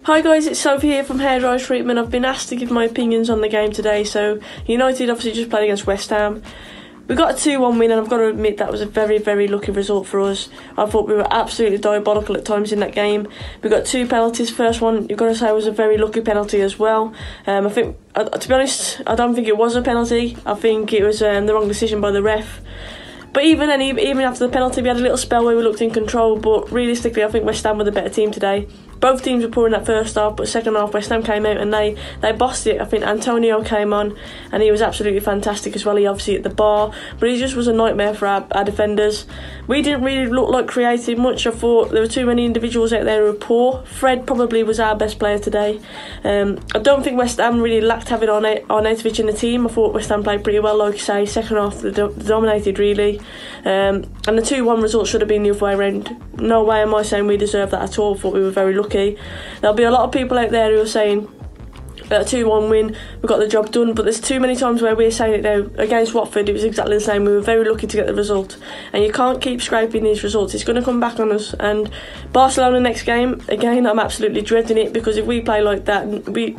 Hi guys, it's Sophie here from Hair Dry Treatment. I've been asked to give my opinions on the game today. So United obviously just played against West Ham. We got a 2-1 win, and I've got to admit that was a very, very lucky result for us. I thought we were absolutely diabolical at times in that game. We got 2 penalties. First one, you've got to say, was a very lucky penalty as well. I think, to be honest, I don't think it was a penalty. I think it was the wrong decision by the ref. But even then, even after the penalty, we had a little spell where we looked in control. But realistically, I think West Ham were the better team today. Both teams were poor in that first half, but second half West Ham came out and they bossed it. I think Antonio came on and he was absolutely fantastic as well. He obviously hit the bar, but he just was a nightmare for our defenders. We didn't really look like creative much. I thought there were too many individuals out there who were poor. Fred probably was our best player today. I don't think West Ham really lacked having Arnautovic in the team. I thought West Ham played pretty well, like you say. Second half they dominated really. And the 2-1 result should have been the other way around. No way am I saying we deserved that at all. I thought we were very lucky. There'll be a lot of people out there who are saying a 2-1 win, we got the job done, but there's too many times where we're saying it now. Against Watford, it was exactly the same. We were very lucky to get the result, and you can't keep scraping these results. It's going to come back on us. And Barcelona next game, again, I'm absolutely dreading it, because if we play like that, we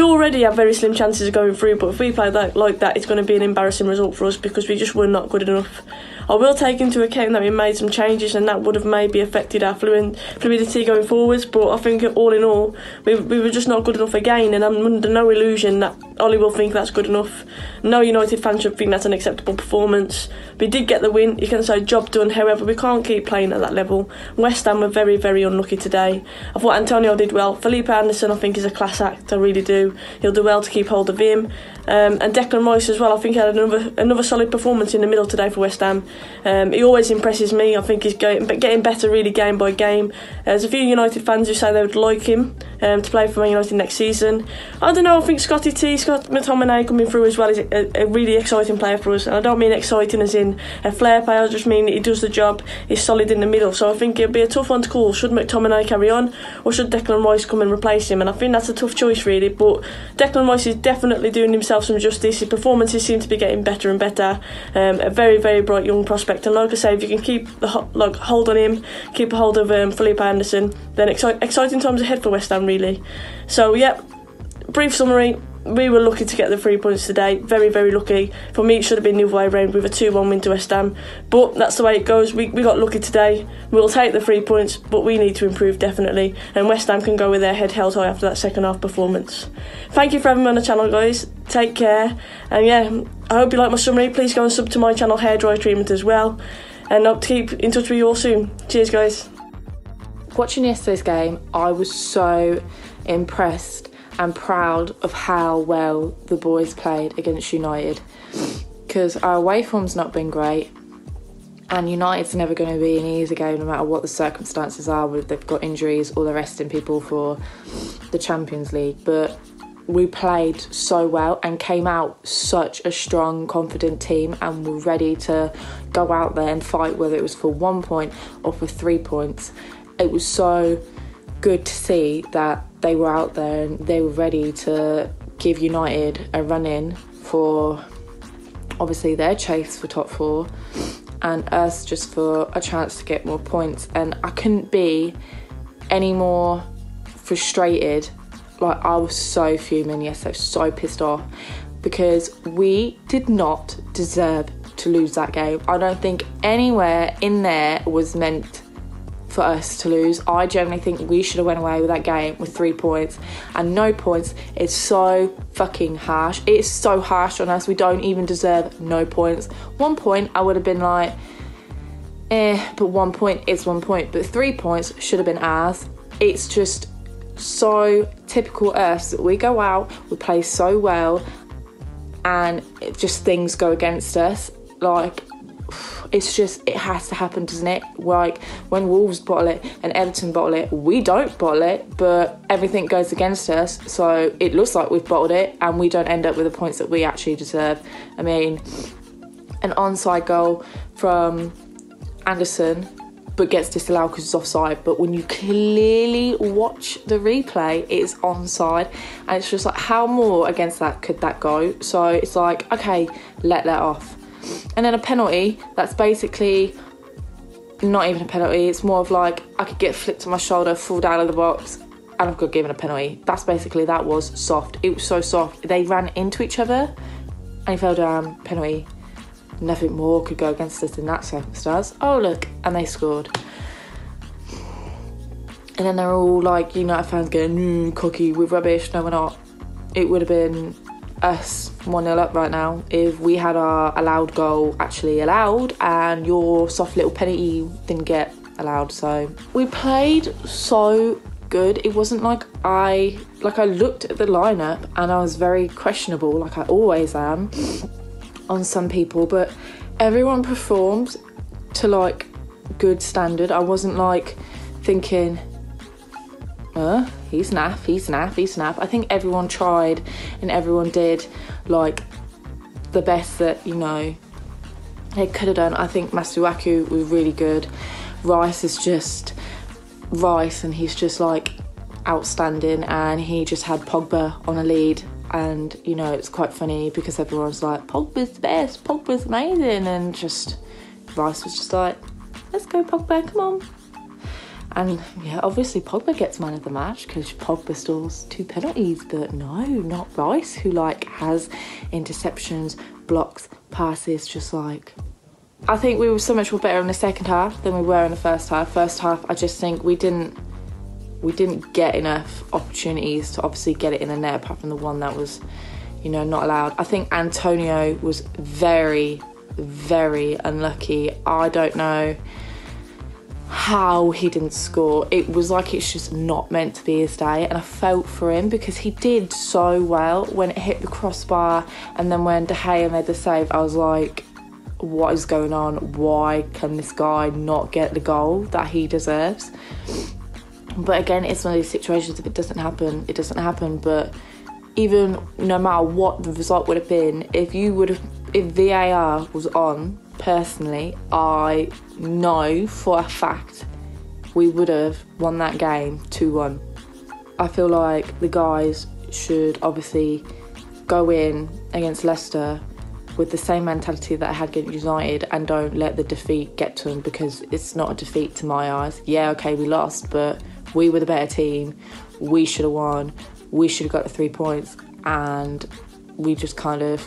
already have very slim chances of going through, but if we play like that, it's going to be an embarrassing result for us, because we just were not good enough. I will take into account that we made some changes, and that would have maybe affected our fluidity going forwards, but I think all in all, we were just not good enough again, and I'm under no illusion that Ollie will think that's good enough. No United fan should think that's an acceptable performance. We did get the win, you can say job done, however, we can't keep playing at that level. West Ham were very, very unlucky today. I thought Antonio did well. Felipe Anderson, I think, is a class act, I really do. He'll do well to keep hold of him. And Declan Rice as well, I think he had another solid performance in the middle today for West Ham. He always impresses me. I think he's getting better really game by game. There's a few United fans who say they would like him to play for Man United next season. I don't know, I think Scott McTominay coming through as well is a really exciting player for us. And I don't mean exciting as in a flair player, I just mean he does the job, he's solid in the middle. So I think it'll be a tough one to call. Should McTominay carry on, or should Declan Rice come and replace him? And I think that's a tough choice really, but Declan Rice is definitely doing himself some justice. His performances seem to be getting better and better. A very, very bright young prospect, and like I say, if you can keep hold on him, keep a hold of Felipe Anderson, then exciting times ahead for West Ham really. So yeah, brief summary, we were lucky to get the 3 points today, very, very lucky. For me, it should have been the other way around with a 2-1 win to West Ham, but that's the way it goes. We got lucky today. We'll take the 3 points, but we need to improve definitely, and West Ham can go with their head held high after that second half performance. Thank you for having me on the channel, guys. Take care, and yeah, I hope you like my summary. Please go and sub to my channel, Hair Dry Treatment, as well, and I'll keep in touch with you all soon. Cheers, guys. Watching yesterday's game, I was so impressed and proud of how well the boys played against United, because our away form's not been great, and United's never going to be an easy game no matter what the circumstances are, whether they've got injuries or they're resting people for the Champions League. But we played so well and came out such a strong, confident team, and were ready to go out there and fight, whether it was for 1 point or for 3 points. It was so good to see that they were out there and they were ready to give United a run in for obviously their chase for top 4, and us just for a chance to get more points. And I couldn't be any more frustrated. Like, I was so fuming yesterday, so pissed off, because we did not deserve to lose that game. I don't think anywhere in there was meant for us to lose. I generally think we should have went away with that game with 3 points, and no points is so fucking harsh. It's so harsh on us. We don't even deserve no points. 1 point I would have been like, but 1 point is 1 point, but 3 points should have been ours. It's just so typical us that we go out, we play so well, and things go against us. Like, it's just, it has to happen, doesn't it? Like, when Wolves bottle it and Everton bottle it, we don't bottle it, but everything goes against us, so it looks like we've bottled it and we don't end up with the points that we actually deserve. I mean, an onside goal from Anderson, but gets disallowed because it's offside. But when you clearly watch the replay, it's onside, and it's just like, how more against that could that go? So it's like, okay, let that off. And then a penalty, that's basically not even a penalty. It's more of like, I could get flicked on my shoulder, fall down in the box, and I've got given a penalty. That was soft. It was so soft. They ran into each other and he fell down, penalty. Nothing more could go against us in that circumstance. Oh, look, and they scored. And then they're all like, United fans going, cocky, we're rubbish. No, we're not. It would have been us 1-0 up right now if we had our allowed goal actually allowed and your soft little penalty didn't get allowed. So we played so good. It wasn't like I looked at the lineup and I was very questionable, like I always am on some people, but everyone performed to like good standard. I wasn't like thinking, he's naff. I think everyone tried and everyone did like the best that, they could have done. I think Masuaku was really good. Rice is just Rice and he's just like outstanding, and he just had Pogba on a lead, and it's quite funny because everyone's like, Pogba's the best, Pogba's amazing, and just Rice was just like, let's go Pogba, come on. And yeah, obviously Pogba gets man of the match because Pogba stalls 2 penalties, but no, not Rice, who like has interceptions, blocks, passes, just like... I think we were so much more better in the second half than we were in the first half. First half, I just think we didn't get enough opportunities to obviously get it in the net, apart from the one that was, not allowed. I think Antonio was very, very unlucky. I don't know how he didn't score. It was like it's just not meant to be his day, and I felt for him because he did so well when it hit the crossbar, and then when De Gea made the save, I was like, what is going on? Why can this guy not get the goal that he deserves? But again, it's one of these situations, if it doesn't happen, it doesn't happen. But even no matter what the result would have been, if VAR was on, personally, I know for a fact we would have won that game 2-1. I feel like the guys should obviously go in against Leicester with the same mentality that I had against United and don't let the defeat get to them, because it's not a defeat to my eyes. Yeah, okay, we lost, but we were the better team. We should have won. We should have got the 3 points, and we just kind of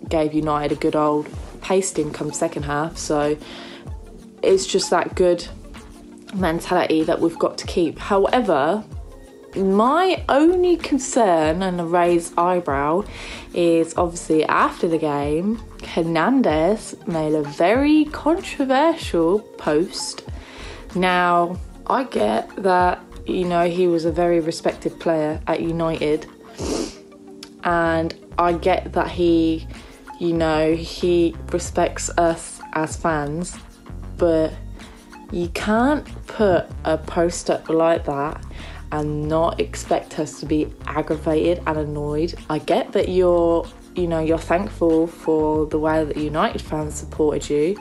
gave United a good old pasting come second half. So it's just that good mentality that we've got to keep. However, my only concern and a raised eyebrow is obviously after the game, Hernandez made a very controversial post. Now, I get that, he was a very respected player at United, and I get that he respects us as fans, but you can't put a post up like that and not expect us to be aggravated and annoyed. I get that you're thankful for the way that United fans supported you,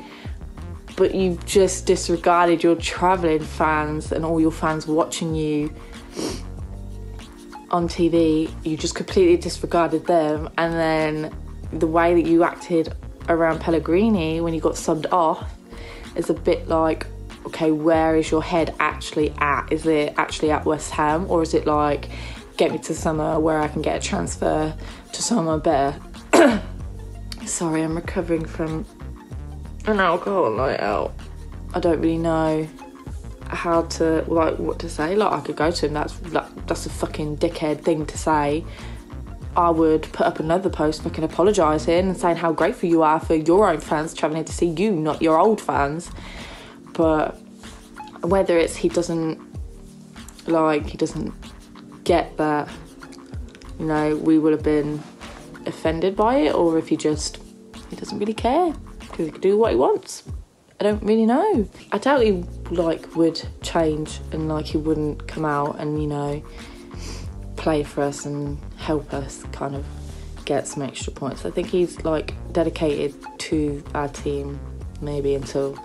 but you've just disregarded your travelling fans and all your fans watching you on TV. You just completely disregarded them, and then the way that you acted around Pellegrini when you got subbed off is a bit like, okay, where is your head actually at? Is it actually at West Ham, or is it like, get me to somewhere where I can get a transfer to somewhere better? Sorry, I'm recovering from an alcohol night out. I don't really know how to, what to say. I could go to him, that's a fucking dickhead thing to say. I would put up another post fucking apologising and saying how grateful you are for your own fans travelling to see you, not your old fans. But whether it's he doesn't get that, we would have been offended by it, or if he doesn't really care because he can do what he wants. I don't really know. I doubt he would change, and he wouldn't come out and play for us and help us kind of get some extra points. I think he's dedicated to our team maybe until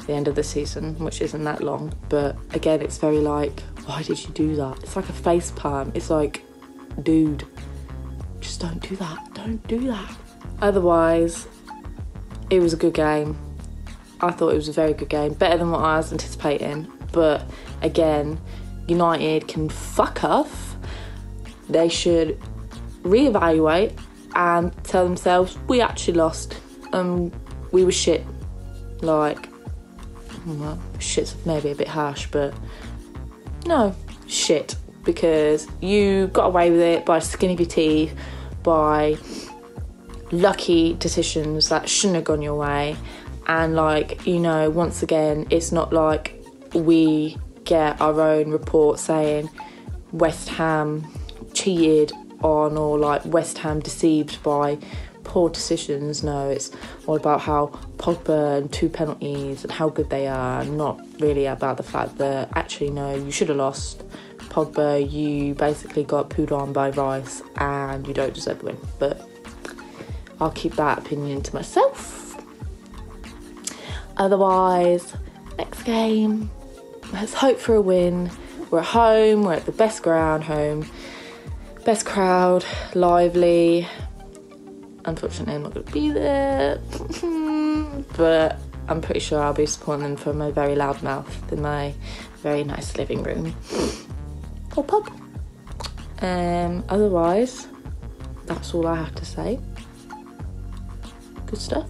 the end of the season, which isn't that long. But again, it's very why did you do that? It's like a face palm. It's like, dude, just don't do that. Otherwise, it was a good game. I thought it was a very good game, better than what I was anticipating. But again, United can fuck off. They should reevaluate and tell themselves, we actually lost. We were shit. Like, well, shit's maybe a bit harsh, but no, shit. Because you got away with it by the skin of your teeth, by lucky decisions that shouldn't have gone your way. And like, you know, once again, it's not like we get our own report saying West Ham cheated on, or like West Ham deceived by poor decisions. No, it's all about how Pogba and 2 penalties and how good they are, and not really about the fact that actually no, you should have lost. Pogba, you basically got pooed on by Rice and you don't deserve the win. But I'll keep that opinion to myself. Otherwise, next game, let's hope for a win. We're at home, we're at the best ground home, best crowd, lively. Unfortunately, I'm not going to be there, but I'm pretty sure I'll be supporting them from a very loud mouth in my very nice living room or pub. Otherwise, that's all I have to say. Good stuff.